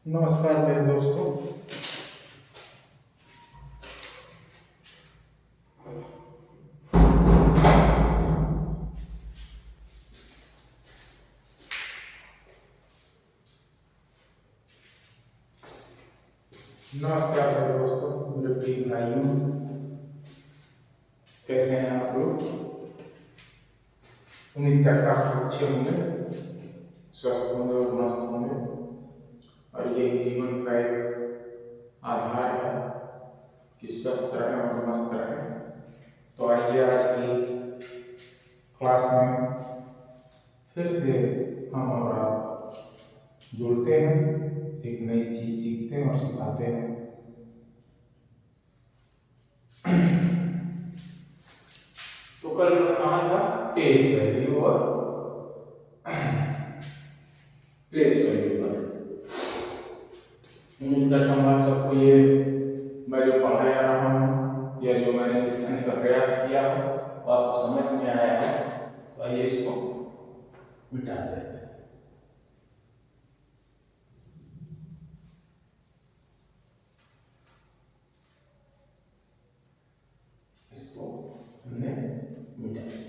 नमस्कार मेरे दोस्तों। नमस्कार मेरे दोस्तों, मेरे प्रिय भाइयों, कैसे हैं आप लोग? उम्मीद करता हूँ अच्छे होंगे, स्वस्थ होंगे और मस्त होंगे। और यही जीवन का एक आधार है कि स्वस्थ रहें और मस्त रहें। तो आइए आज की क्लास में फिर से हम और आप जुड़ते हैं, एक नई चीज सीखते हैं और सिखाते हैं। तो कल मैं कहाँ था? फेस वैल्यू और प्लेस वैल्यू पर। उम्मीद करता हूँ आप सबको ये मैं जो पढ़ा रहा हूँ या जो मैंने सिखाने का प्रयास किया हो वो आपको समझ में आया है। तो आइए इसको मिटा देते हैं। इसको हमने मिटा दिया।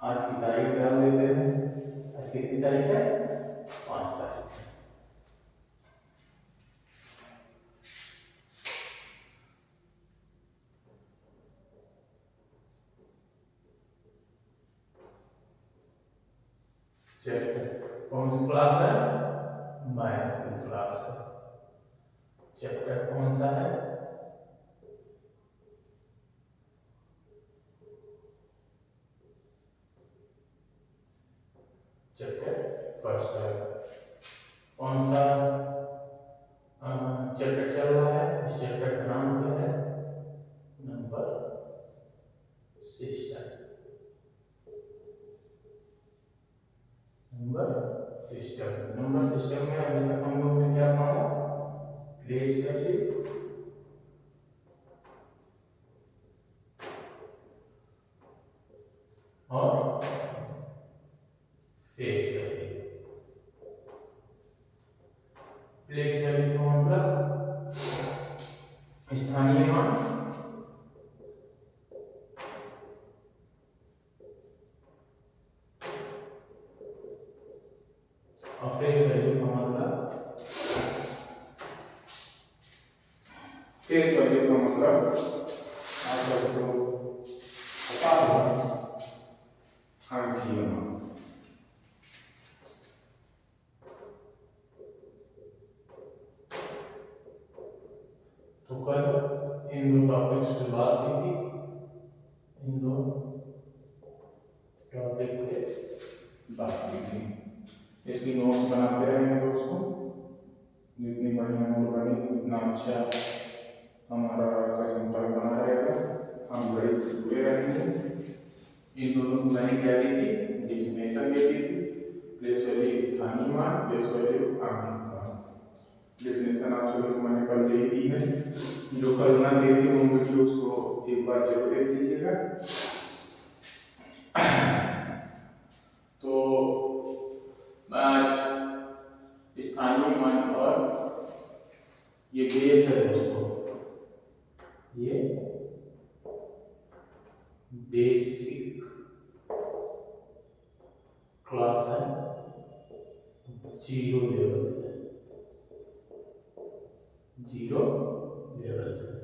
आज की तारीख डाल देते हैं। आज कितनी तारीख है? 5 तारीख। चैप्टर कौन सी क्लास है? मैथ की क्लास है। चैप्टर कौन सा है? चैप्टर फर्स्ट है। कौन सा चैप्टर चल रहा है? इस चैप्टर का नाम क्या है? Number system. नंबर सिस्टम में अभी तक हम लोग ने क्या पढ़ा? प्लेस वैल्यू और फेस वैल्यू। प्लेस वैल्यू का मतलब स्थानीय मान, और फेस वैल्यू का मतलब आप सबको पता होगा अंकीय मान। तो कल इन दो टॉपिक्स पे बात की थी। इन दो टॉपिक पे बात की थी। इसकी नोट्स बनाते रहेंगे दोस्तों। जितनी बढ़िया नोट बनेगी उतना अच्छा हमारा आपका संपर्क बना रहेगा, हम गणित से जुड़े रहेंगे। इन दोनों को मैंने क्या दी थी? डेफिनेशन दे दी थी। प्लेस वैल्यू स्थानीय मान, प्लेस वैल्यू आंशिक मान। डेफिनेशन आप सभी को मैंने कल दे दी है। जो कल ना देखे उन वीडियोस को एक बार जरूर देख लीजिएगा। तो आज स्थानीय मान और ये बेस है दोस्तों, ये बेसिक क्लास है, 0 लेवल है, 0 लेवल है,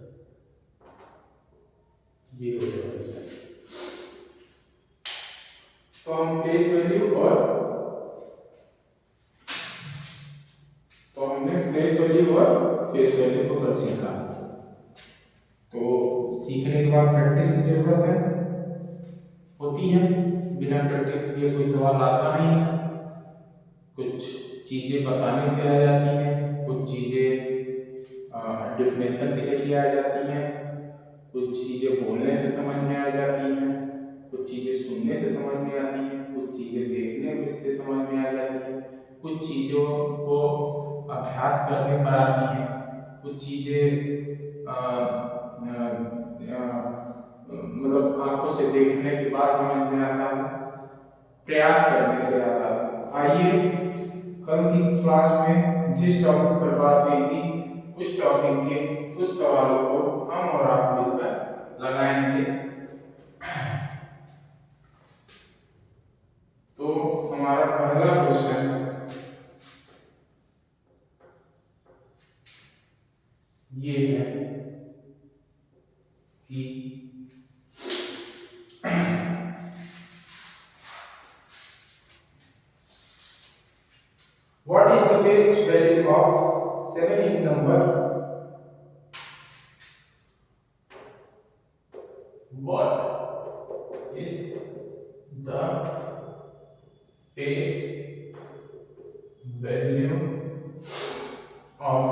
0 लेवल है। तो हम प्लेस वैल्यू और तो हमने प्लेस वैल्यू और फेस वैल्यू को कल सीखा। तो सीखने के बाद प्रैक्टिस की जरूरत है, होती है। बिना प्रैक्टिस किए कोई सवाल आता नहीं है। कुछ चीजें बताने से आ जाती हैं, कुछ चीजें डेफिनेशन के जरिए आ जाती हैं, कुछ चीजें बोलने से समझ में आ जाती हैं, कुछ चीजें सुनने से समझ में आती हैं, कुछ चीजें देखने से समझ में आ जाती हैं, कुछ चीजों को अभ्यास करने पर आती हैं, कुछ चीजें मतलब आंखों से देखने के बाद समझ में आता है, प्रयास करने से आता है। आइए कल की क्लास में जिस टॉपिक पर बात हुई थी उस टॉपिक के कुछ सवालों को हम और आप मिलकर लगाएंगे। तो हमारा पहला क्वेश्चन ये है कि what is the base value of 7 in number? What is the base value of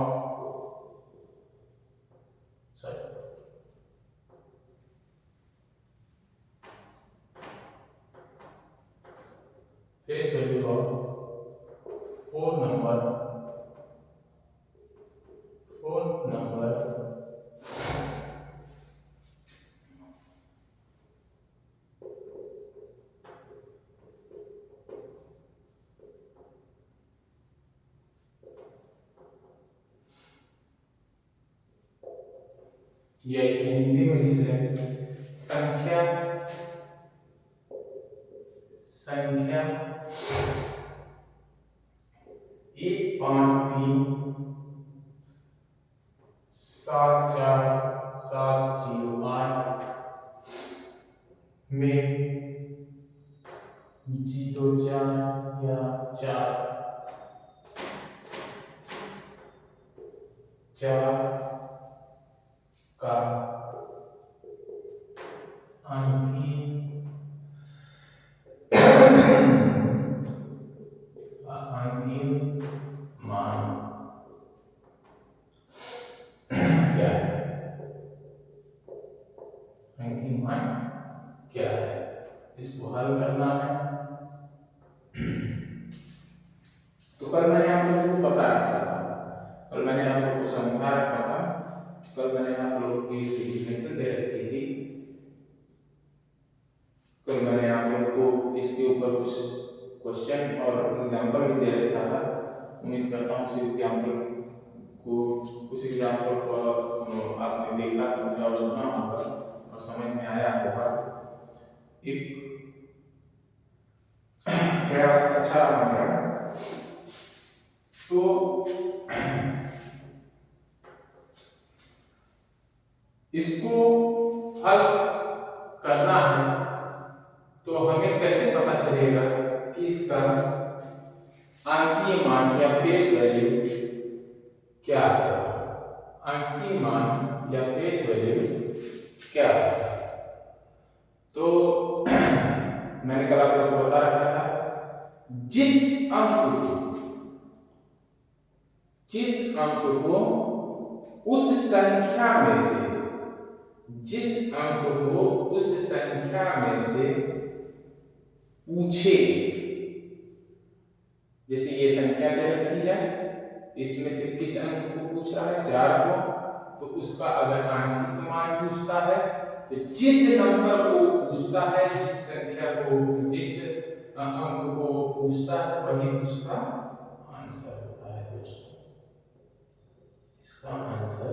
base value of 4 number या इसे हिंदी में लिख लें संख्या संख्या 15374708 में 04 या 4 का अंकीय मान क्या है? अंकीय मान क्या है? इसको हल करना है। तो कल मैंने आप लोगों को बता रखा था, कल मैंने आप लोगों को समझा रखा था, कल मैंने आप लोगों की मेथड दे रखी थी। कल मैंने आप लोगों को इसके ऊपर कुछ क्वेश्चन और एग्जाम्पल भी दे रखा था। उम्मीद करता हूँ उस एग्जाम्पल को आपने देखा, समझा और सुना होगा और समझ में आया होगा। एक प्रयास अच्छा रहा मेरा। तो इसको हल करना है तो हमें कैसे पता चलेगा कि इसका अंकीय मान या फेस वैल्यू क्या है? अंकीय मान या फेस वैल्यू क्या है? तो मैंने कल आप लोगों को बता रखा था, जिस अंक को उस संख्या में से पूछे, जैसे ये संख्या दे रखी है, इसमें से किस अंक को पूछ रहा है? 4 को। तो उसका अगर अंकीय मान पूछता है तो जिस नंबर को पूछता है, जिस संख्या को, जिस अंक को पूछता है वही उसका आंसर होता है दोस्तों। इसका आंसर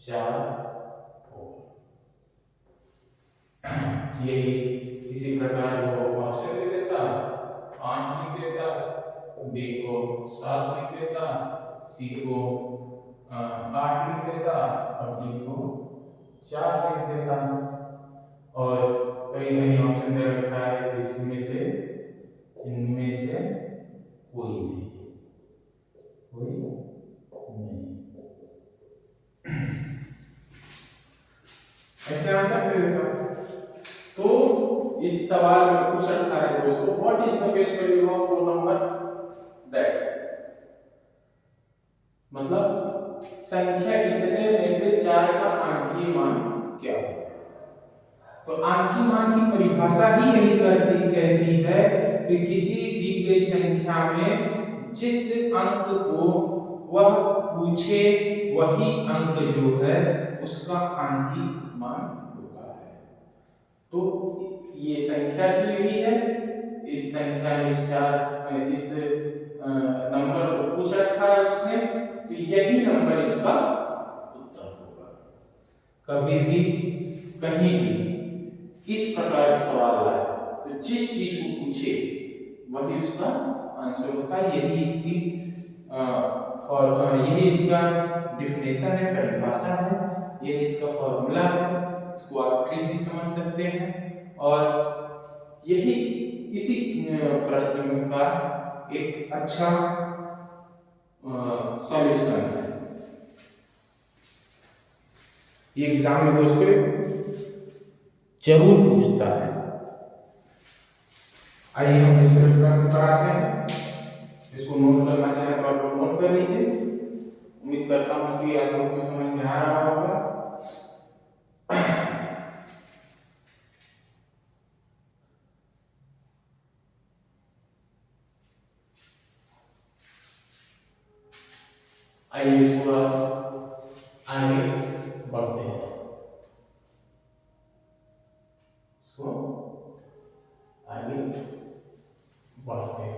4 होगा। यही इसी प्रकार वो ऑप्शन दे देता, 5 लिख देता, बी को 7 लिख देता, सी को 8 लिख देता और डी को 4 लिख देता। और कई ऑप्शन दे रखा है, इनमें से कोई नहीं। ऐसे आंसर दे देता। तो इस सवाल में पूछ रखा है दोस्तों, what is the base value of 4 number that, मतलब संख्या इतने में से 4 का अंकीय मान क्या है? तो अंकीय मान की परिभाषा ही यही कहती है कि किसी दी गई संख्या में जिस अंक को वह पूछे वही अंक जो है उसका अंकीय मान होता है। तो ये संख्या भी यही है, इस संख्या में इस इसका उत्तर होगा। कभी भी कहीं भी इस प्रकार के सवाल आए तो जिस चीज को पूछे वही उसका आंसर होता है। यही इसकी यही इसका डिफिनेशन है, परिभाषा है, यही इसका फॉर्मूला है। इसको आप ट्रिक भी समझ सकते हैं और यही इसी प्रश्न का एक अच्छा सॉल्यूशन है। ये एग्जाम में दोस्तों जरूर पूछता है। आइए हम दूसरे प्रश्न पर आते हैं। इसको नोट करना चाहे तो आप लोग नोट कर लीजिए। उम्मीद करता हूं कि आप लोग को समझ में आ रहा होगा। आइए थोड़ा आगे बढ़ते हैं। सो आगे बढ़ते हैं।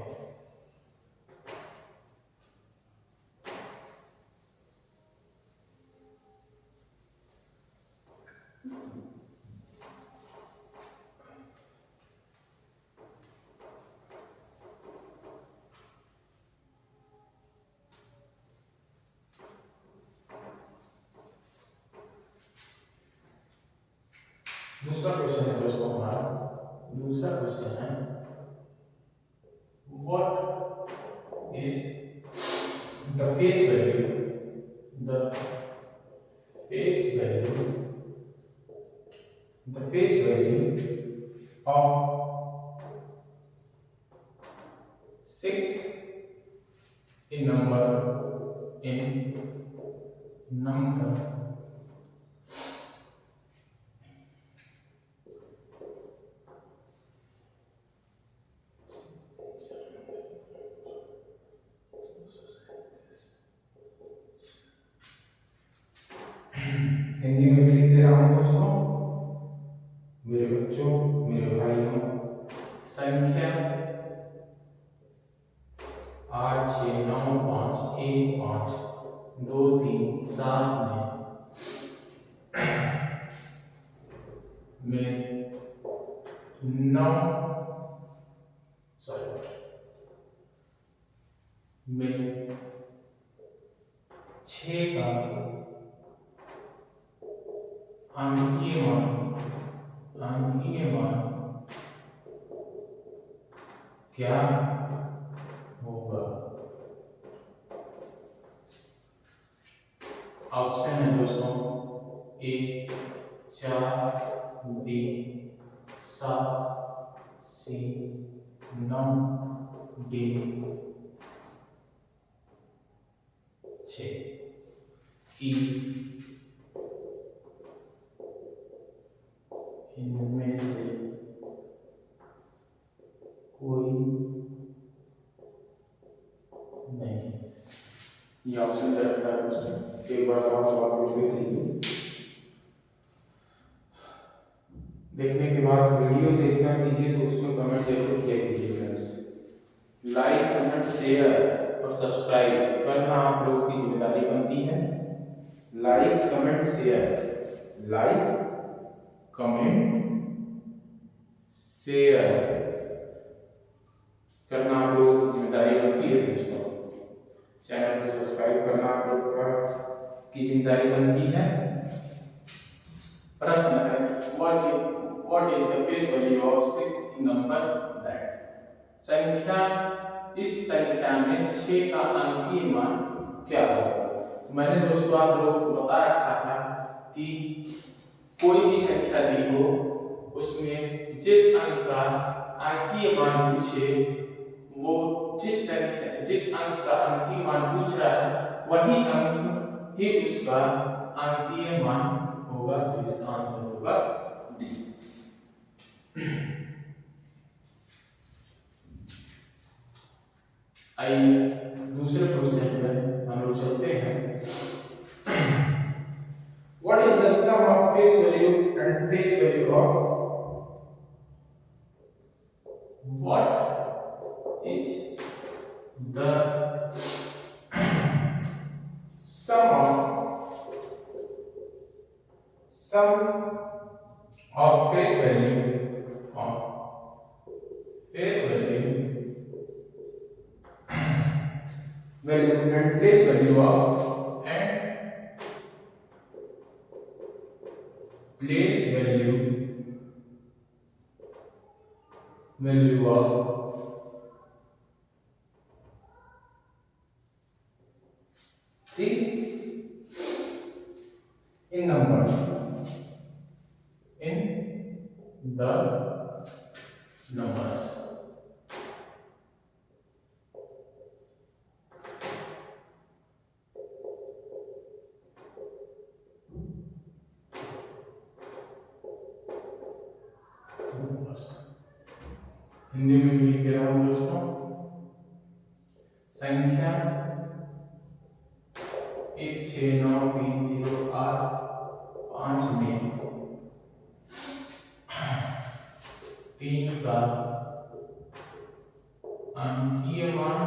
दूसरा क्वेश्चन है दोस्तों हमारा। दूसरा क्वेश्चन है what is the face value of 6 in number Hindi में भी लिख दे रहा हूं दोस्तों, मेरे बच्चों, मेरे भाइयों। संख्या 8 6 9 5 1 5 2 3 7 में 9 में 6 का अंकीय मान क्या होगा? ऑप्शन है दोस्तों ए 4 बी 7 सी 9 डी 6। ई इनमें से कोई नहीं। ये ऑप्शन दे रखा है दोस्तों, एक बार सवाल को देख लीजिए। देखने के बाद वीडियो देखना कीजिए तो उसमें कमेंट जरूर किया कीजिए फ्रेंड्स। लाइक कमेंट शेयर और सब्सक्राइब करना आप लोगों की जिम्मेदारी बनती है। Like comment share, like comment share करना आप लोगों की जिम्मेदारी बनती है दोस्तों। चैनल को सब्सक्राइब करना आप लोगों की जिम्मेदारी बनती है। प्रश्न है what is the face value of 6 number that. संख्या, इस संख्या में 6 का अंकीय मान क्या होगा? मैंने दोस्तों आप लोगों को बता रखा था कि कोई भी संख्या दी हो उसमें जिस अंक का अंकीय मान पूछे, वो जिस अंक का अंकीय मान पूछ रहा है वही अंक ही उसका अंकीय मान होगा। तो इसका आंसर होगा डी। आइए दूसरे क्वेश्चन में हम लोग चलते हैं। What is the sum of face value and face value of what is the sum of sum of face value and place value of three in number in the numbers. Hindi में भी लिख रहा हूं दोस्तों, संख्या 1693085 में 3 का अंकीय मान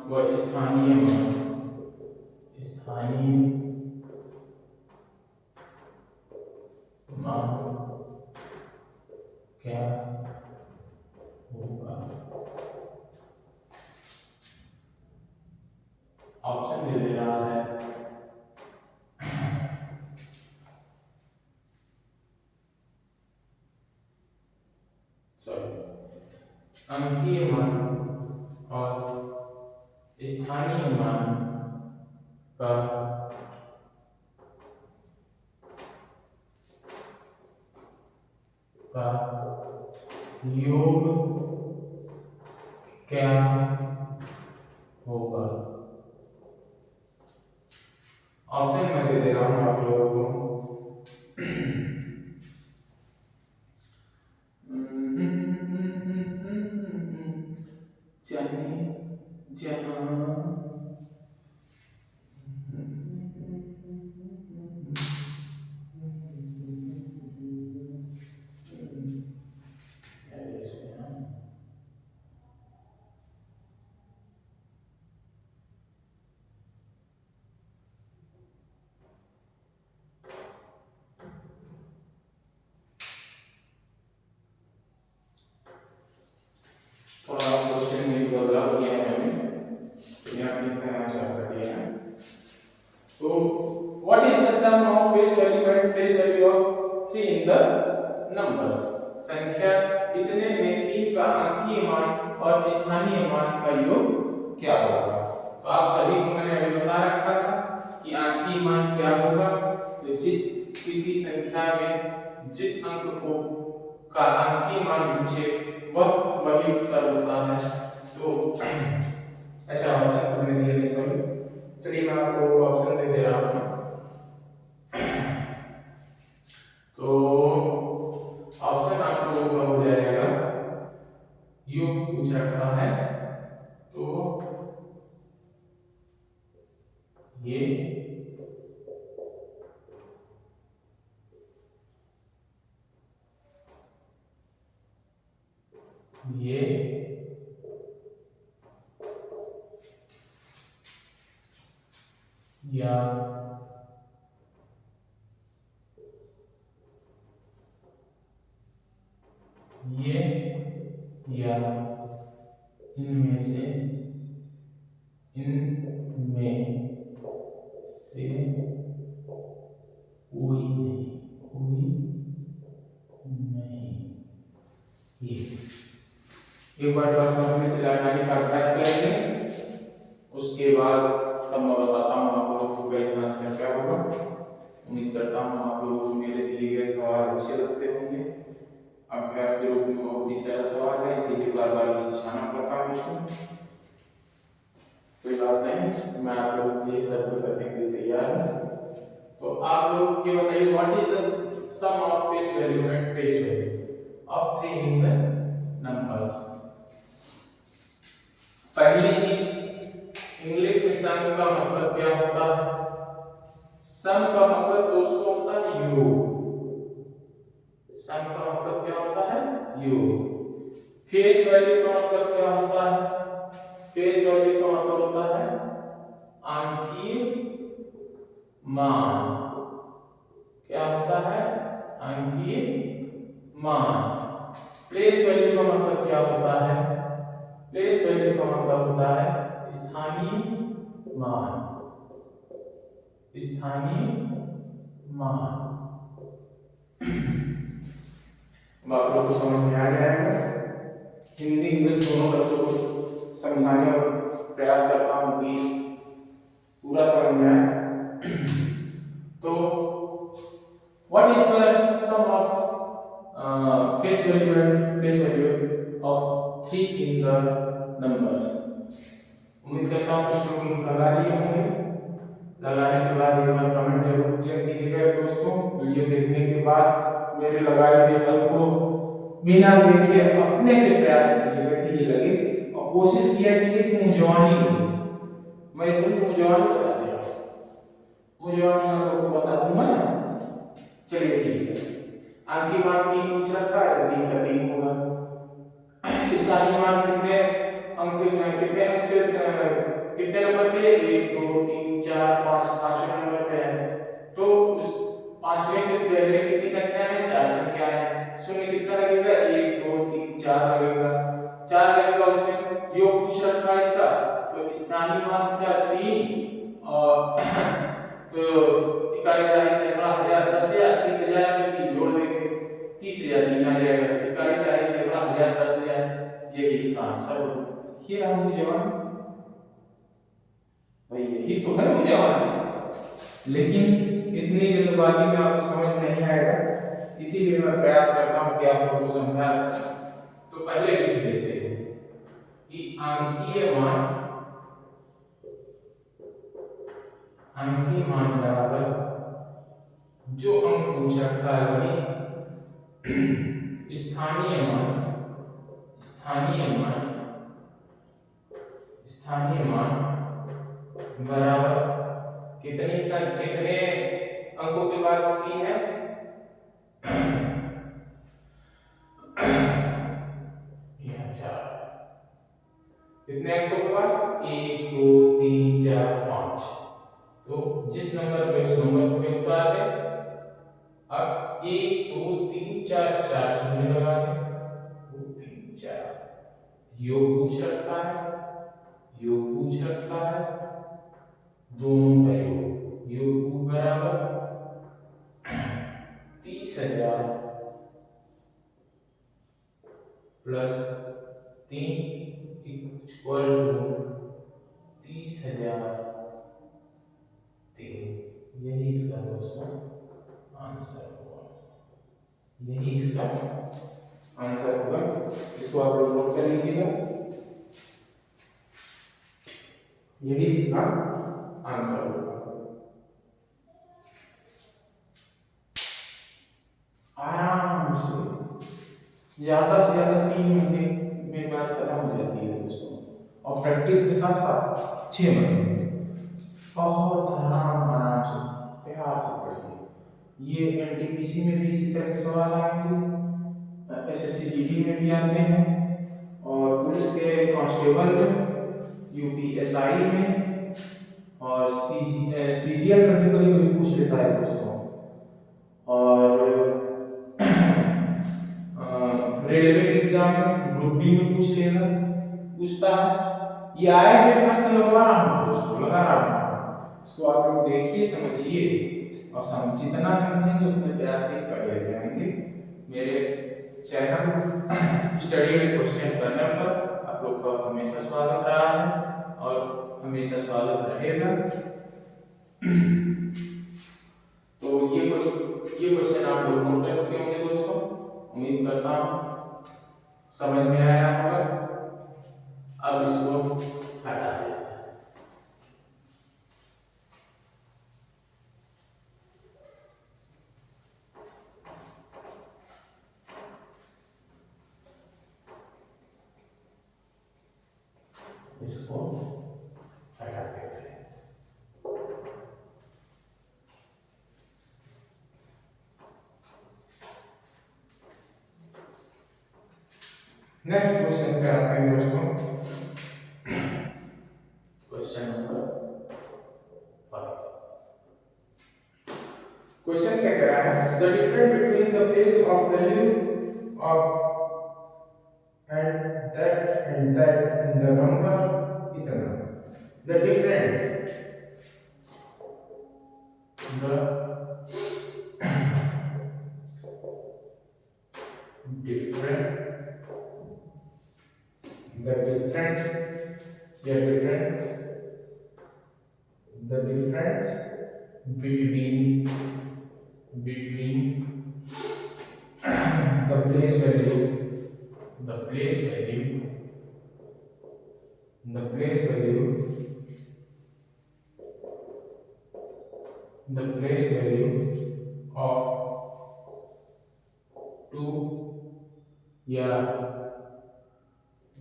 व स्थानीय मान क्या होगा। ऑप्शन दे रहा है, अंकीय मान और स्थानीय मान का योग क्या होगा। ऑप्शन मैं दे रहा हूं आप लोगों को, थोड़ा क्वेश्चन में बदलाव किया है मैंने, यहाँ अपनी तरह आंसर कर दिया है। तो what is the sum of face value and place value of 3 in the numbers. संख्या इतने में 3 का अंकीय मान और स्थानीय मान का योग क्या होगा। तो आप सभी को मैंने अभी बता रखा था कि अंकीय मान क्या होगा। तो जिस किसी संख्या में जिस अंक को का अंकीय मान पूछे वही उत्तर होता है। तो ऐसा होता है, तो मैंने दिया सॉरी, चलिए मैं आपको ऑप्शन दे रहा हूँ। तो ऑप्शन आप लोगों का हो जाएगा, योग पूछ रखा है तो ये या ये या इनमें से कोई नहीं। ये एक बार बस हम इसे लगाने का अभ्यास करेंगे, उसके बाद तब मैं बताता हूँ आप लोगों को कैसा आंसर क्या होगा। उम्मीद करता हूँ आप लोगों को मेरे दिए गए सवाल अच्छे लगते होंगे। अभ्यास के रूप में बहुत ही सरल सवाल है, इसीलिए बार बार इसे छाना पड़ता है मुझको। कोई बात नहीं, मैं आप लोगों के लिए सब करने के लिए तैयार हूँ। तो आप लोग ये बताइए, what is the sum of face value and face value of 3 in the numbers. पहली चीज, इंग्लिश में सम का मतलब क्या होता है। सम का मतलब दोस्तों होता है योग। सम का मतलब क्या होता है, योग। फेस वैल्यू का मतलब क्या होता है? फेस वैल्यू का मतलब होता है अंकीय मान। क्या होता है? अंकीय मान। प्लेस वैल्यू का मतलब क्या होता है? प्लेस वैल्यू का मतलब होता है स्थानीय मान। स्थानीय मान। अब आप लोग को समझ में आ जाएगा। हिंदी इंग्लिश दोनों बच्चों को समझाने और प्रयास करता हूँ कि पूरा समझ में आए। तो what is the sum of face value and place value of 3 in the numbers? उम्मीद करता हूँ कुछ लोग लगा लिए होंगे। लगाने के बाद एक बार कमेंट जरूर किया कीजिएगा दोस्तों। वीडियो देखने के बाद मेरे लगाए हुए हल को बिना देखे अपने से प्रयास कीजिएगा कि ये लगे, और कोशिश किया कि मुंजवानी लगे। मैं कुछ मुंजवानी बता दे रहा हूँ, मुंजवानी आप लोग को बता दूंगा ना। चलिए ठीक है। अंकीय मान 3 पूछ रखा है तो 3 का 3 होगा। स्थानीय मान कितने अंक, कितने अंक से कितने नंबर पे? 1 2 3 4 5, पांचवें नंबर पे है। तो उस पांचवें से पहले कितनी संख्या है? 4 संख्या है। शून्य कितना लगेगा? 1 2 3 4 लगेगा। 4 लगेगा। उसमें योग पूछ रखा है इसका, तो स्थानीय मान क्या? 3 और तो इकाई दहाई सैकड़ा हजार 10,000 30,000 में 3 जोड़ देंगे, 30,000 3 आ जाएगा। तो इकाई दहाई सैकड़ा हजार 10,000, यही इसका आंसर होगा। ये रहा मुझे जवाब भाई, यही तो है मुझे जवाब। लेकिन इतनी जल्दबाजी में आपको समझ नहीं आएगा, इसीलिए मैं प्रयास करता हूँ कि आप लोगों को समझा। तो पहले लिख लेते हैं कि अंकीय मान बराबर जो अंक पूछ रखा है वही स्थानीय मान। स्थानीय मान बराबर कितने अंकों के बाद होती है? कितने अंकों के बाद? 1 2 3 4 5। तो जिस नंबर पे उस नंबर पे उतार दे। अब 1 2 3 4 4 शून्य लगा दे। 2 3 4 योग पूछ रखा है, दोनों का योग बराबर 30,000 प्लस 3 इक्वल टू 30,000 3। यही इसका दोस्तों आंसर होगा। यही इसका आंसर होगा। इसको आप लोग नोट कर लीजिएगा। यही इसका आंसर होगा। आराम से ज्यादा 3 महीने में बात खत्म हो जाती है दोस्तों, और प्रैक्टिस के साथ साथ 6 महीने बहुत आराम से प्यार से पढ़िए। ये एनटीपीसी में भी इसी तरह के सवाल आएंगे, एसएससी जीडी में भी आते हैं, और पुलिस के कांस्टेबल में, यूपीएसआई में, और सीजीएल में भी कभी कभी पूछ लेता है दोस्तों, और रेलवे के एग्जाम में ग्रुप डी में पूछता है। ये आए हुए प्रश्न लगा रहा हूँ दोस्तों, लगा रहा हूँ। इसको आप लोग देखिए, समझिए, और जितना समझेंगे उतने प्यार से कर ले जाएंगे। मेरे channel study and question panel पर आप लोग का हमेशा स्वागत रहा है और हमेशा स्वागत रहेगा। तो ये क्वेश्चन आप लोग नोट कर चुके होंगे दोस्तों, उम्मीद करता हूँ समझ में आया होगा। अब इसको हटा दें। इसको हटा देते हैं। नेक्स्ट क्वेश्चन पे आते हैं दोस्तों। Question number 5। क्वेश्चन क्या कह रहा है, the difference between the place of value of and that in the number इतना। The different the different the different the difference the difference between the place value the place value the place value the place value of two, yeah,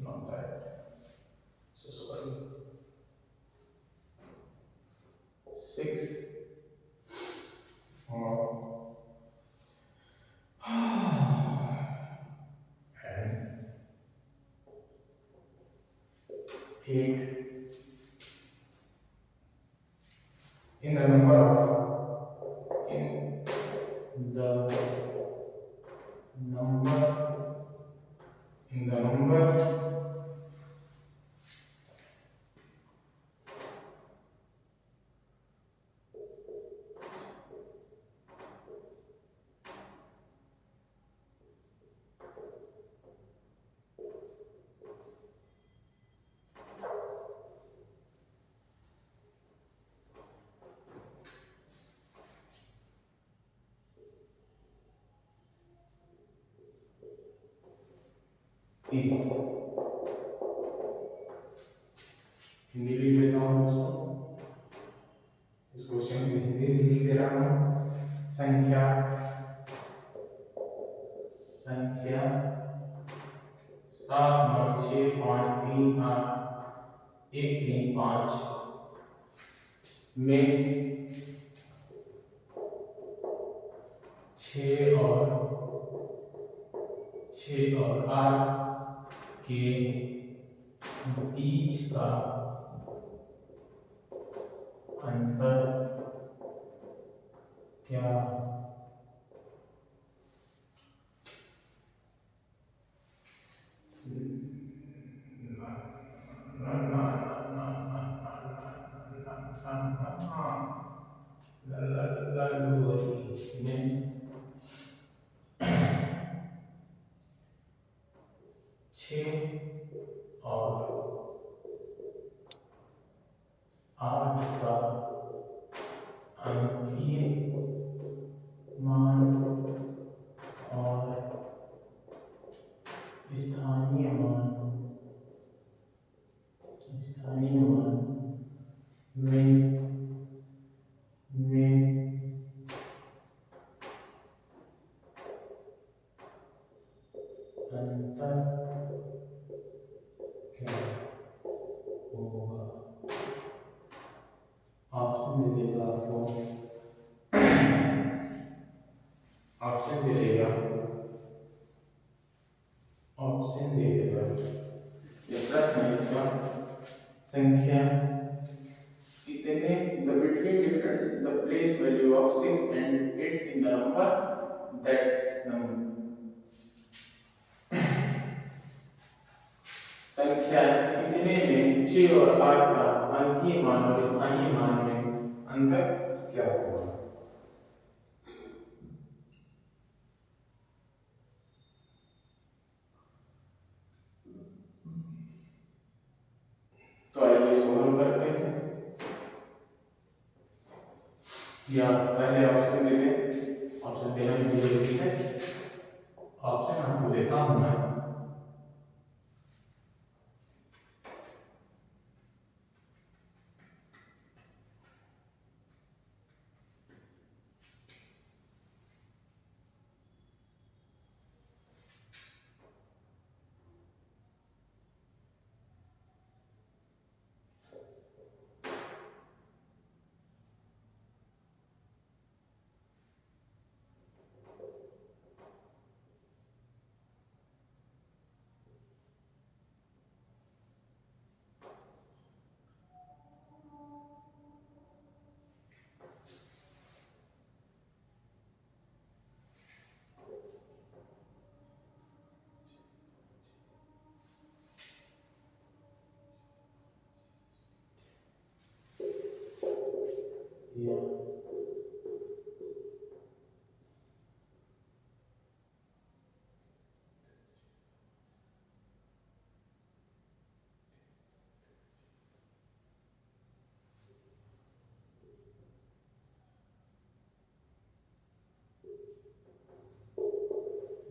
not that, so sorry, 6 or and 8 in the number of in the number in the number is Hindi लिख देता हूँ दोस्तों, इस question की हिंदी भी लिख दे रहा हूँ। संख्या संख्या 796538135 में 6 और 8 के बीच का अंतर क्या? में 6 और 8 का अंकीय मान और स्थानीय मान में अंतर क्या होगा? ऑप्शन दे देगा आपको, ऑप्शन दे देगा, ऑप्शन दे देगा। ये प्रश्न है इसका, संख्या कितने the between difference the place value of 6 and 8 in the number that संख्या कितने में 6 और 8 का अंकीय मान और स्थानीय मान में अंतर क्या होगा? तो आइए सॉल्व करते हैं, या पहले ऑप्शन दे दें, ऑप्शन देना भी जरूरी है। ऑप्शन आपको देता हूं मैं,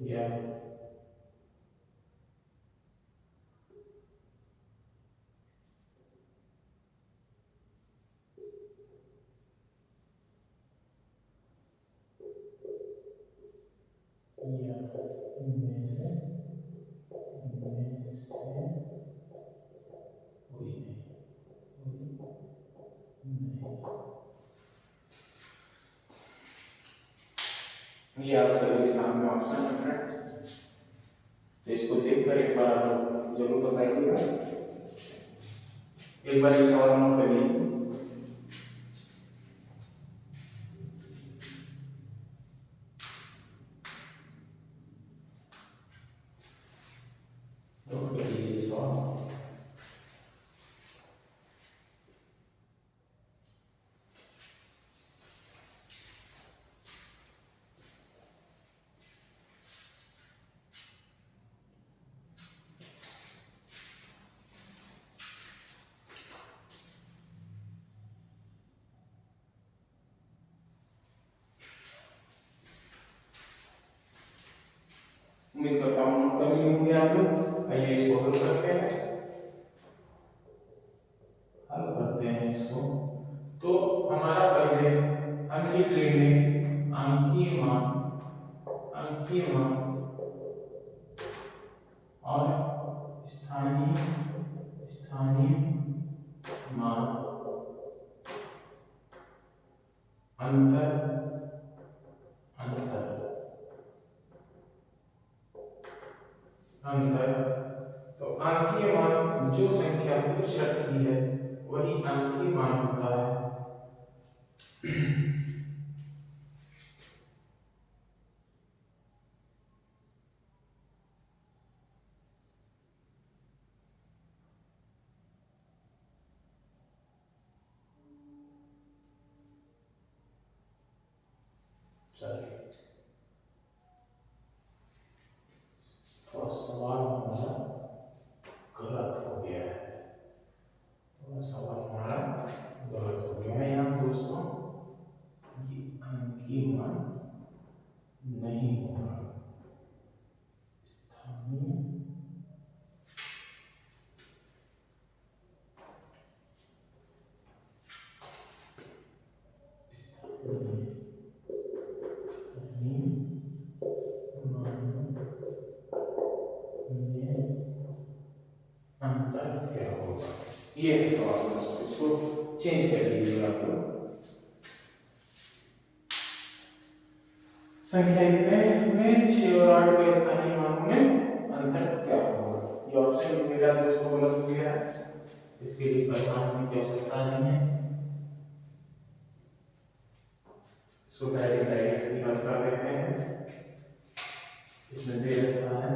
या ये आप सभी के सामने ऑप्शन है फ्रेंड्स, तो इसको देखकर एक बार आप जरूर बताइएगा। एक बार ये सवाल नोट करिए। नोट करिए ये सवाल। उम्मीद करता हूँ नोट कर लिए होंगे आप लोग। आइए इसको हल करते हैं। हल करते हैं इसको। तो हमारा पहले हम लिख लेंगे अंकीय मान और स्थानीय मान अंतर तो अंकीय मान जो संख्या पूछ रखी है वही अंकीय मान होता है। चलिए सवाल हमारा गलत हो गया है। सवाल हमारा गलत हो गया है यहाँ दोस्तों। ये अंकीय मान नहीं होगा। स्थानीय अंतर क्या होगा, ये है सवाल दोस्तों। इसको चेंज कर लीजिए आप लोग। संख्या में 6 और 8 के स्थानीय मानों में अंतर क्या होगा। ये ऑप्शन मेरा दोस्तों गलत हो गया है, इसके लिए परेशान होने की आवश्यकता नहीं है। इसको डायरेक्टली हल कर देते हैं। इसमें दे रखा है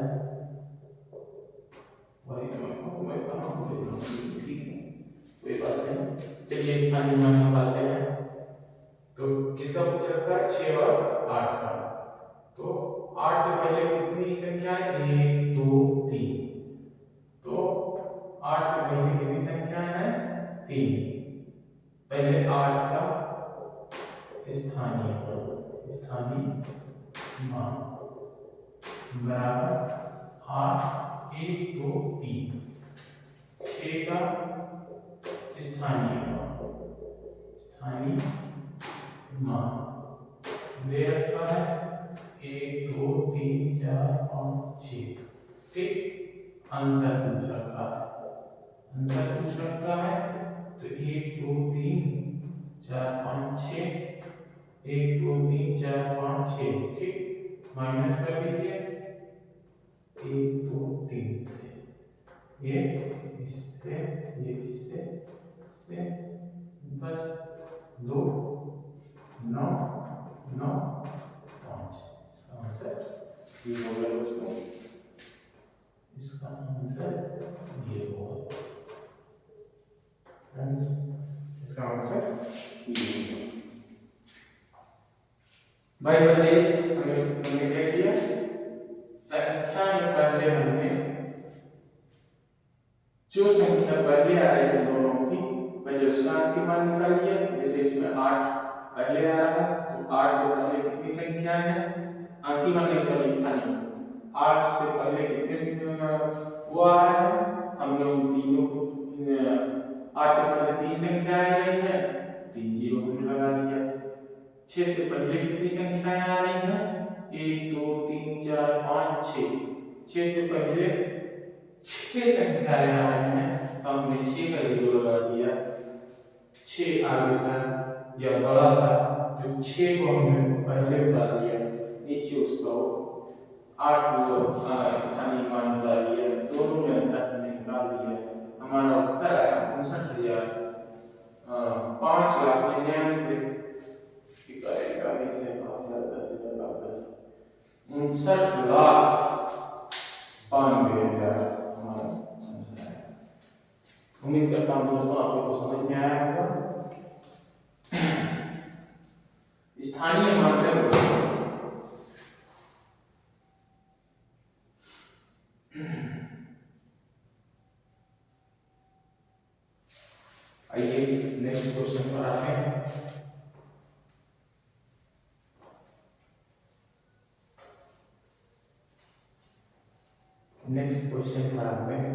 ठीक है, कोई बात नहीं। चलिए स्थानीय मान निकालते हैं। तो किसका पूछ रखा है? 6 और 8 का। तो 8 से पहले कितनी संख्या है? 1 2 3। तो 8 से पहले कितनी संख्या है? 3। पहले 8 का स्थानीय मान बराबर 8 1 2 3। 6 का स्थानीय मान दे रखा है 1 2 3 4 5 6। ठीक, अंतर पूछ रखा है। तो 1 2 3 4 5 6, 1 2 3 4 5 6। ठीक, माइनस कर दीजिए 1 2 3 ये इससे 10 2 9 9 5। इसका आंसर ये होगा दोस्तों। इसका आंसर ये होगा फ्रेंड्स। इसका आंसर ये होगा। भाई पहले हमने क्या किया? संख्या में पहले हमने जो संख्या पहले आ रही है दोनों की, पहले उसका अंकीय मान निकाल लिया। जैसे इसमें 8 पहले आ रहा है, तो 8 से पहले कितनी संख्या है? अंकीय मान नहीं, सॉरी, स्थानीय। 8 से पहले कितने वो आ रहा है, हमने उन तीनों को 8 से पहले 3 संख्या आ रही है, 3 जीरो हमने लगा दिया। 6 से पहले कितनी संख्याएं आ रही हैं, 1 2 3 4 5 6, 6 से पहले 6 संख्याएं आ रही हैं, तो हमने 6 का जीरो लगा दिया। 6 आगे था या बड़ा था, तो 6 को हमने पहले उतार दिया, नीचे उसका 8 को स्थानीय मान उतार दिया, दोनों में अंतर हमने निकाल दिया। हमारा उत्तर आया 59,599,000 59,92,000 हमारा आंसर आया। उम्मीद करता हूँ दोस्तों आप लोगों को समझ में आया होगा। स्थानीय मान है आइए नेक्स्ट क्वेश्चन पर आते हैं। नेक्स्ट क्वेश्चन पर आते हैं।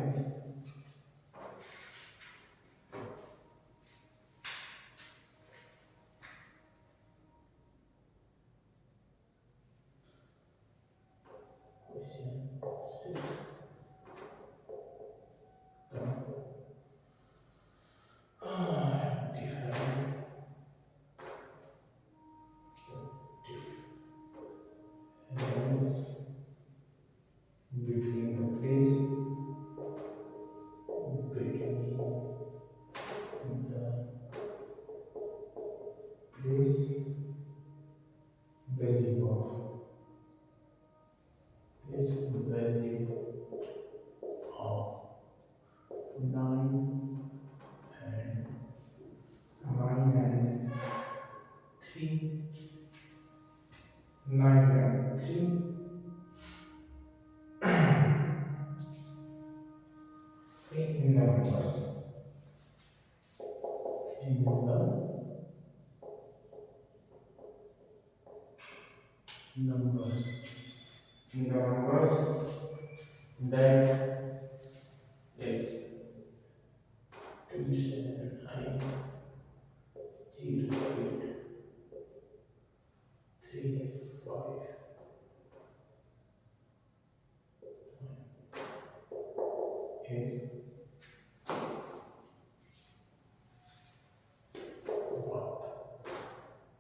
Numbers that is 2790835 is what?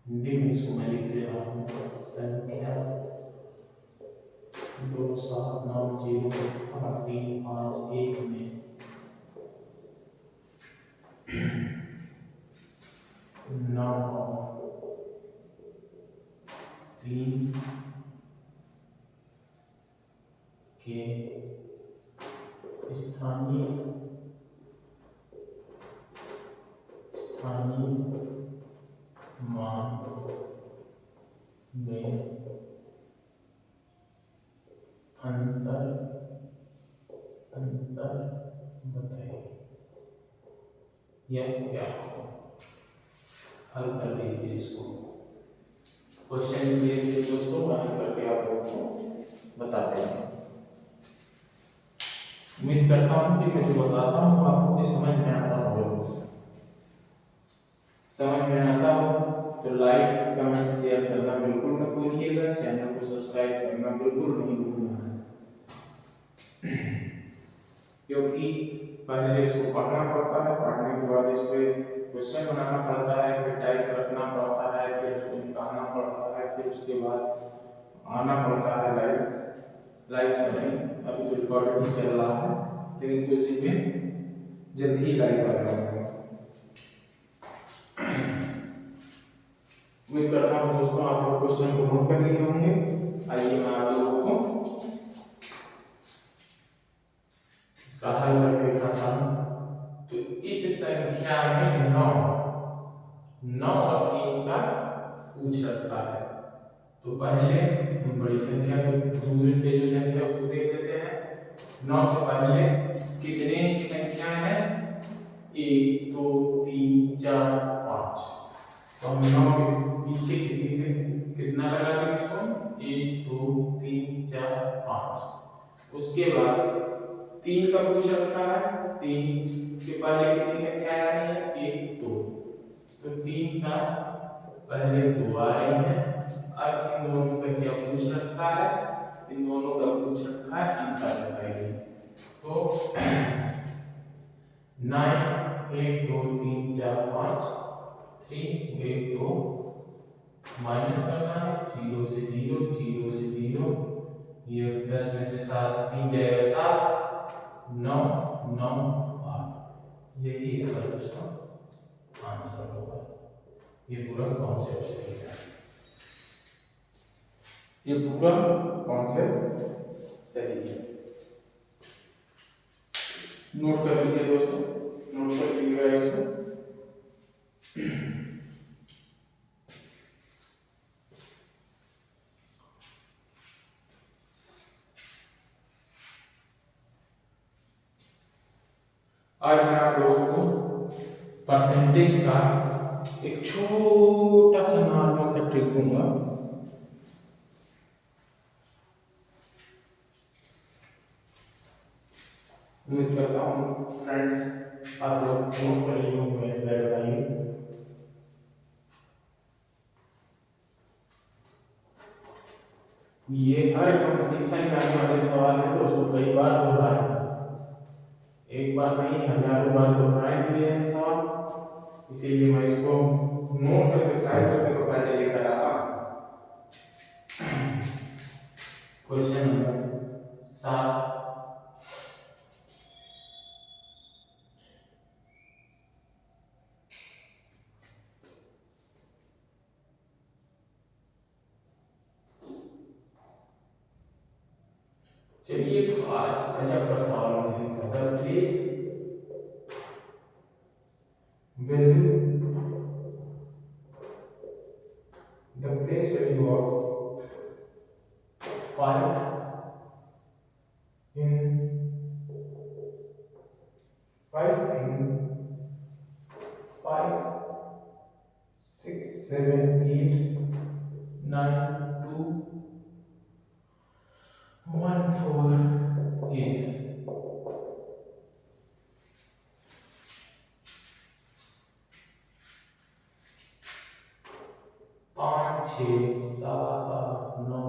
Hindi में इसको मैं लिख दे रहा हूँ, संख्या 2790835 में 9 3 के स्थानीय मान में अंतर बताइए। यह क्या हो, हल कर दीजिए इसको। क्वेश्चन देखिए दोस्तों, हल करके आप लोगों को बताते हैं। उम्मीद करता हूँ कि मैं जो बताता हूँ आपको भी समझ में आता होगा। समझ में आता हो तो लाइक कमेंट शेयर करना बिल्कुल मत भूलिएगा, चैनल को सब्सक्राइब करना बिल्कुल नहीं भूलना है, क्योंकि पहले इसको पढ़ना पड़ता है, पढ़ने के बाद इस पे क्वेश्चन बनाना पड़ता है, फिर टाइप रखना पड़ता है, फिर उसको निकालना पड़ता है, फिर उसके बाद आना पड़ता है लाइव तो नहीं, अभी तो रिकॉर्डिंग ही चल रहा है, लेकिन कुछ दिन में जल्द ही लाइव आ जाएगा। उम्मीद करता हूँ दोस्तों आप लोग क्वेश्चन को नोट कर लिए होंगे। आइए मैं आप लोगों को इसका हल करके दिखाता हूँ। तो इस संख्या में 9 और 3 का पूछ रखा है, तो पहले हम बड़ी संख्या को दूर पे जो संख्या उसको देख लेते हैं। 9 से पहले कितने संख्याएं हैं, 1 2 3 4 5, तो हम 9 के पीछे कितनी से कितना लगा देंगे इसको, 1 2 3 4 5। 5। उसके बाद 3 का पूछ रखा है, 3 के पहले कितनी संख्या आ रही है, 1 2, तो 3 का पहले 2 आ रही है। अब इन दोनों का क्या पूछ रखा है, इन दोनों का पूछ रखा है अंतर बताइए। तो 9 1 2 3 4 5 3 1 2 माइनस करना है, 0 से 0 0 से 0, ये 10 में से 7 3 जाएगा 7 9 9 8, यही इसका दोस्तों आंसर होगा। ये पूरा कॉन्सेप्ट सही है, ये पूरा कॉन्सेप्ट सही है। नोट कर लीजिए दोस्तों, नोट कर लीजिएगा इसको। आज मैं आप लोगों को परसेंटेज का एक छोटा सा नॉर्मल सा ट्रिक दूंगा। उम्मीद करता हूँ फ्रेंड्स आप लोग नोट कर लिए होंगे, बताइए। ये हर कंपटीशन में आने वाले सवाल है दोस्तों, कई बार दोहराए, एक बार नहीं हजारों बार दोहराए हुए हैं सवाल, इसीलिए मैं इसको नोट करके टाइप करके पहले लेकर आता हूँ। क्वेश्चन नंबर 7, चलिए आज गजब का सवाल मैंने लिखा था, place value the place value of 5 in 5 6 7 8 9 2 1 4 is 5 6 7 8 9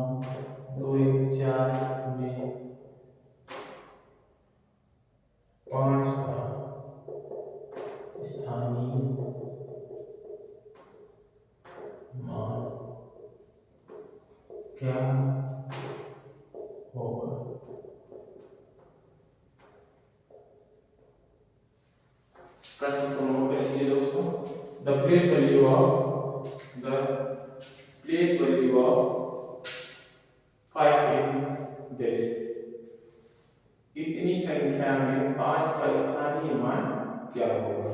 2 1 4 में 5 का स्थानीय मान क्या होगा। प्रश्न को नोट कर लीजिए दोस्तों। The place value of 5 in this, इतनी संख्या में 5 का स्थानीय मान क्या होगा।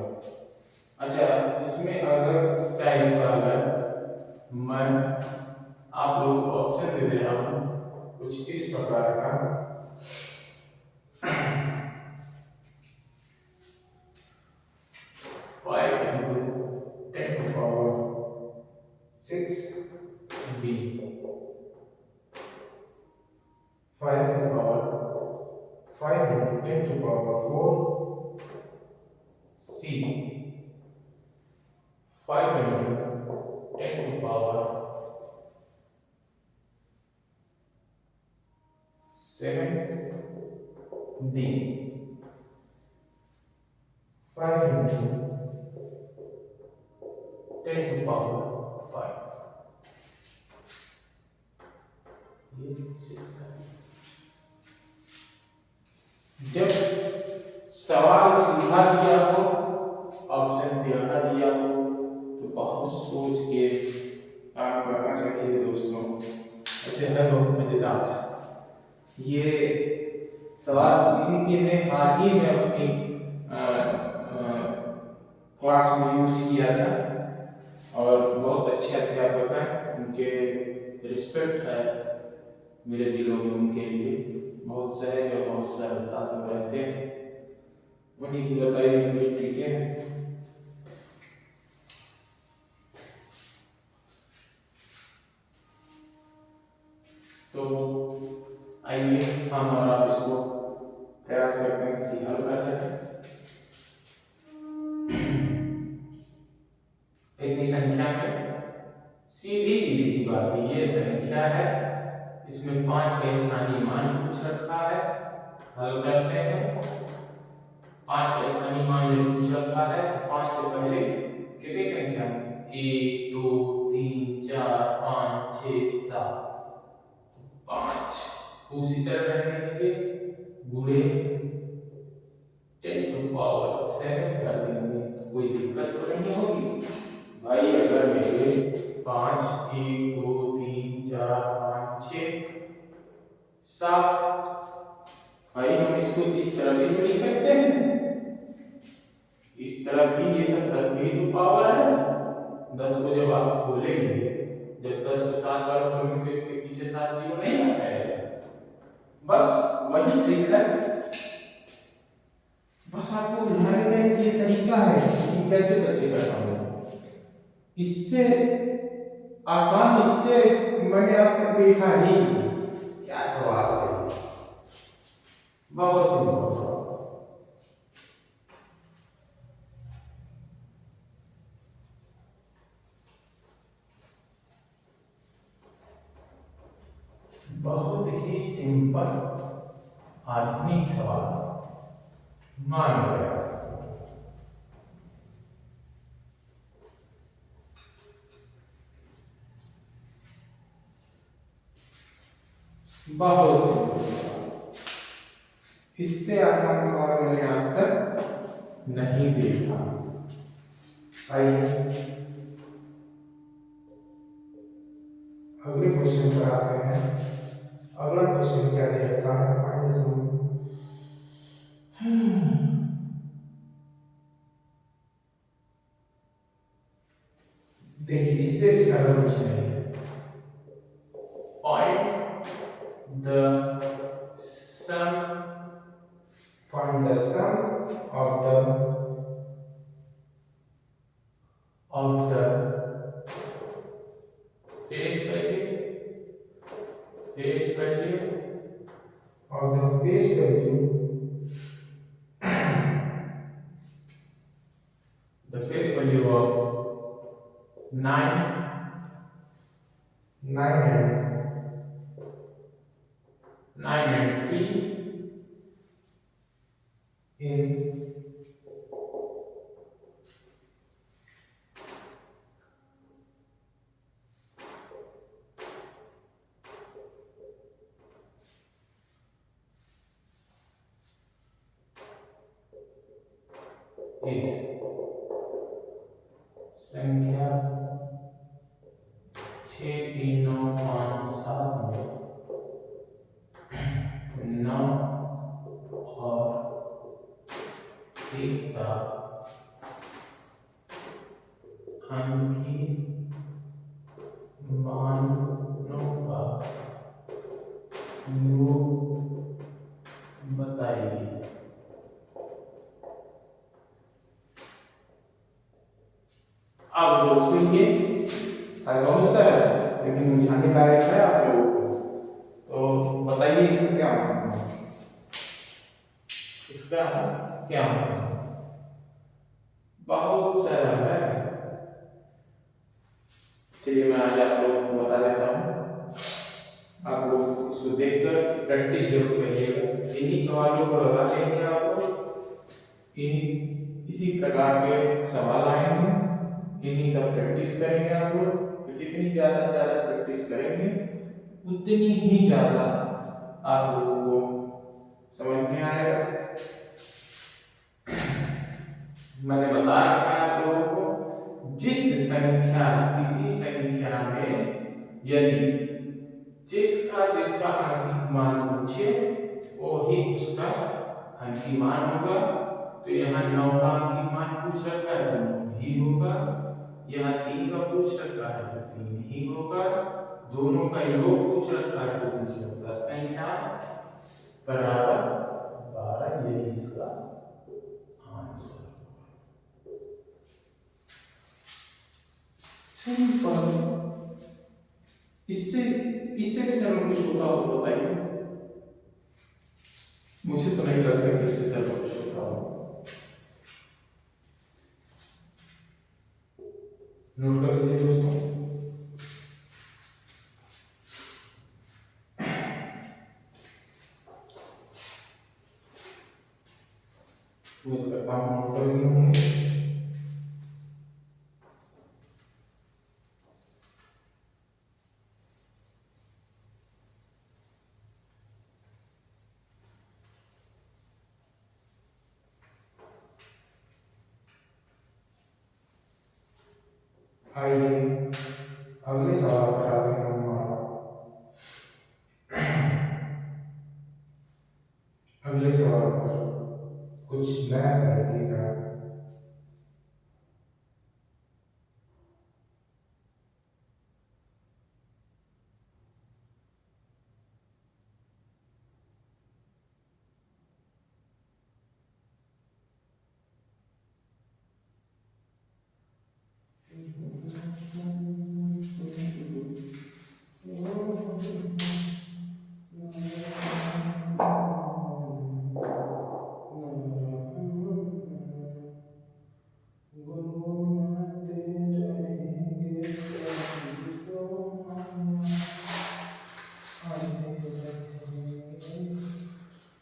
अच्छा, इसमें अगर टाइम का अगर मैं आप लोग ऑप्शन दे दे रहा हूं कुछ इस प्रकार का, 5 into 10 to power 6b, 5 into 10 to power 4 c, 5 into 10 to power 7 d, 5 into 10 to power 5, ये 6 है। जब सवाल सीधा दिया हो, ऑप्शन टेढ़ा दिया हो, तो बहुत सोच के काम करना चाहिए दोस्तों। ऐसे है बहुत मजेदार ये सवाल, इसी के मैं हाल ही में अपनी क्लास में यूज किया था और बहुत अच्छे अध्यापक हैं, उनके रिस्पेक्ट है मेरे दिलों में उनके लिए, बहुत सहज और बहुत सरलता से रहते हैं। उन्हीं की बताई हुई कुछ ट्रिकें हैं। तो आइए हम और आप इसको प्रयास करते हैं कि हल कर सकें। इतनी संख्या में सीधी सीधी सी बात है, ये संख्या है, इसमें 5 का स्थानीय मान पूछ रखा है। हल करते हैं। 5 का स्थानीय मान जब पूछ रखा है तो 5 से पहले कितनी संख्या, 1 2 3 4 5 6 7, 5 उसी तरह रहने दीजिए, गुणे 10⁻7 कर देंगे, कोई दिक्कत तो नहीं होगी भाई। अगर मेरे 5 1 2 3 4 5 6 7, भाई हम इसको इस तरह भी तो लिख सकते हैं, इस तरह भी, ये सब 10 की तो पावर है। 10 को जब आप खोलेंगे, जब 10 को 7 बार खोलेंगे तो इसके पीछे 7 जीरो नहीं आता है। बस वही ट्रिक है, बस आपको बुझाने का ये तरीका है कि कैसे बच्चे करना होगा। इससे आसान, इससे मैंने आज तक देखा ही। क्या सवाल है, बहुत सिंपल सवाल। बहुत ही सिंपल आधुनिक सवाल मान गया। बहुत सिंपल सवाल, इससे आसान सवाल मैंने आज तक नहीं देखा। आइए अगले क्वेश्चन पर आते हैं। अगला क्वेश्चन क्या दे रखा है, फाइंड द सम। देखिए इससे भी सरल कुछ नहीं है। Find the sum, find the sum of the face value of the face value, the face value of 9 and 3 in is संख्या 6 3 9 5 7 में 9 और 1 का अंकी मानों का योग बताइए। अब दोस्तों ये बहुत सरल है लेकिन बुझाने लायक है आप लोगों को, तो बताइए इसका क्या मतलब है, इसका क्या मतलब है। बहुत सरल है। चलिए मैं आज आप लोगों को बता देता हूँ, आप लोग इसको देखकर प्रैक्टिस जरूर करिएगा। इन्हीं सवालों को लगा लेंगे आप लोग, इसी प्रकार के सवाल आएंगे, इन्हीं का प्रैक्टिस करेंगे आप लोग। तो जितनी ज्यादा प्रैक्टिस करेंगे उतनी ही ज्यादा आप लोगों को समझ में आएगा। मैंने बता रखा है आप लोगों को, किसी संख्या में यदि जिसका अंकित मान पूछे वो ही उसका अंकित मान होगा। तो यहाँ 9 का अंकित मान पूछ रखा है तो 9 ही होगा, यहाँ 3 का पूछ रखा है तो 3 ही होगा, दोनों का योग पूछ रखा है तो बीच में प्लस का निशान बराबर 12, यही इसका आंसर। सिंपल। इससे भी सरल कुछ होता हो तो बताइए। मुझे तो नहीं लगता कि इससे ज्यादा कुछ होता हो। नोट कर लीजिए दोस्तों। उम्मीद करता हूँ नोट कर लिए होंगे। आइए अगले सवाल पर आते हैं हमारा। अगले सवाल पर कुछ नया तरीके का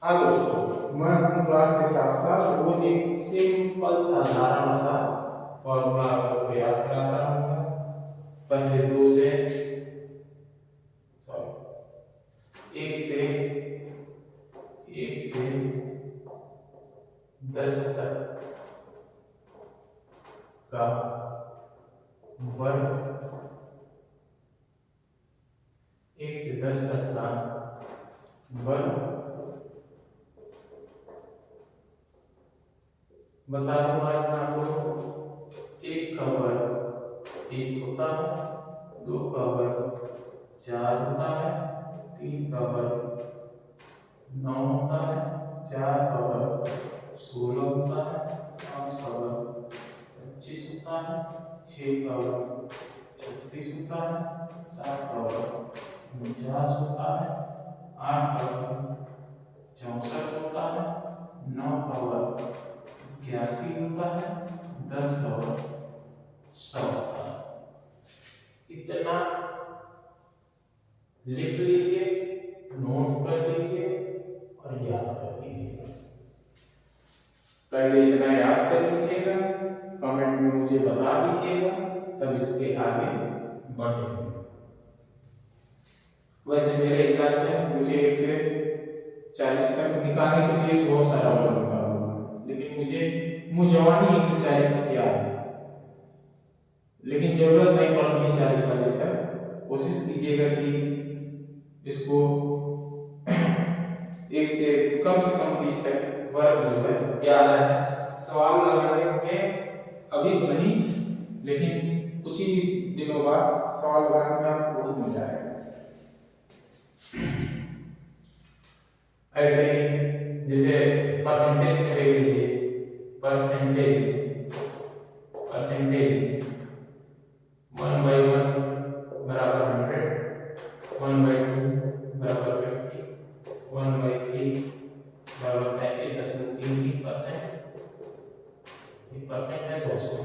हाँ दोस्तों, मैं अपनी क्लास के साथ साथ रोज एक सिंपल साधारण सा फॉर्मूला आपको याद कराता रहूंगा। पहले दो से एक से 10 तक का वर्ग, 1 से 10 तक का वर्ग बता दूं आज मैं आपको। 1 का वर्ग 1 होता है, 2 का वर्ग 4 होता है, 3 का वर्ग 9 होता है, 4 का वर्ग 16 होता है, 5 का वर्ग 25 होता है, 6 का वर्ग 36 होता है, 7 का वर्ग 49 होता है, 8 का वर्ग 64 होता है, 9 का वर्ग 81 होता है, 10 का वर्ग 100 होता है। इतना लिख लीजिए, नोट कर लीजिए और याद कर लीजिएगा। पहले इतना याद कर लीजिएगा, कमेंट में मुझे बता दीजिएगा, तब इसके आगे बढ़ेंगे। वैसे मेरे हिसाब से मुझे 1 से 40 तक निकालने के लिए बहुत सारा वर्ग निकालूंगा, लेकिन मुझे जवानी 1 से 40 तक याद है, लेकिन जरूरत नहीं पड़ती 40 तक। कोशिश कीजिएगा कि इसको 1 से कम 30 तक वर्ग जो है याद रहे। सवाल लगाने में अभी तो नहीं, लेकिन कुछ ही दिनों बाद सवाल लगाने में आपको बहुत मजा आएगा। ऐसे ही जैसे परसेंटेज में देख लीजिए, परसेंटेज 1/1 बराबर 100, 1/2 बराबर 50, 1/3 बराबर 33.33%, ये परसेंट है दोस्तों।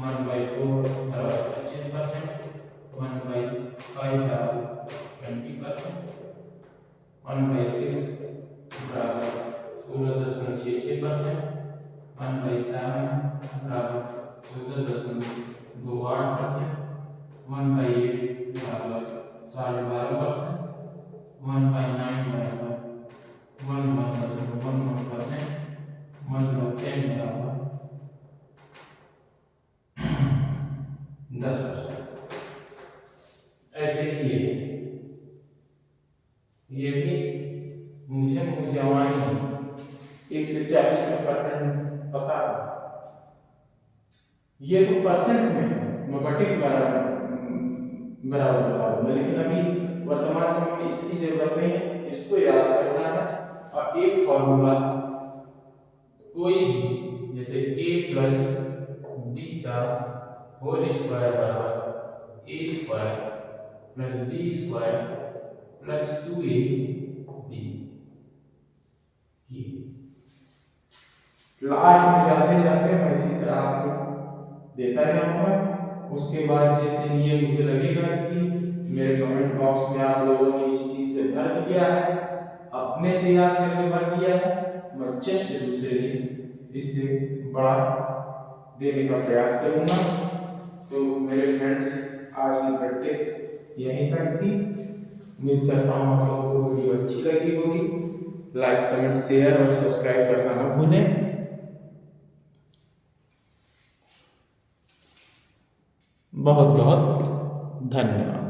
1/4 बराबर 25%, 1/5 बराबर 20%, 1/6 बराबर 16.66%, 1/7 बराबर 14.28%, 1/8 बराबर 12.5%, 1/9 बराबर 11.11%, 1/10 बराबर 10%। ऐसे ही ये भी मुझे जवानी 1 से 40 का परसेंट पता है। ये तो परसेंट में है, मैं बटे के बराबर बता दूंगा, लेकिन अभी वर्तमान समय में इसकी जरूरत नहीं है। इसको याद करना है और एक फॉर्मूला कोई भी, जैसे a प्लस b का होल स्क्वायर बराबर a square plus b square plus 2ab, last में जाते जाते मैं इसी तरह आपको देता जाऊंगा। उसके बाद जिस दिन ये मुझे लगेगा कि मेरे कमेंट बॉक्स में आप लोगों ने इस चीज से भर दिया है, अपने से याद करके भर दिया है, मैं जस्ट दूसरे दिन इससे बड़ा देने का प्रयास करूंगा। तो मेरे फ्रेंड्स, आज की प्रैक्टिस यहीं तक थी। उम्मीद करता हूँ आप लोगों को वीडियो अच्छी लगी होगी। लाइक, कमेंट, शेयर और सब्सक्राइब करना ना भूलें। बहुत बहुत धन्यवाद।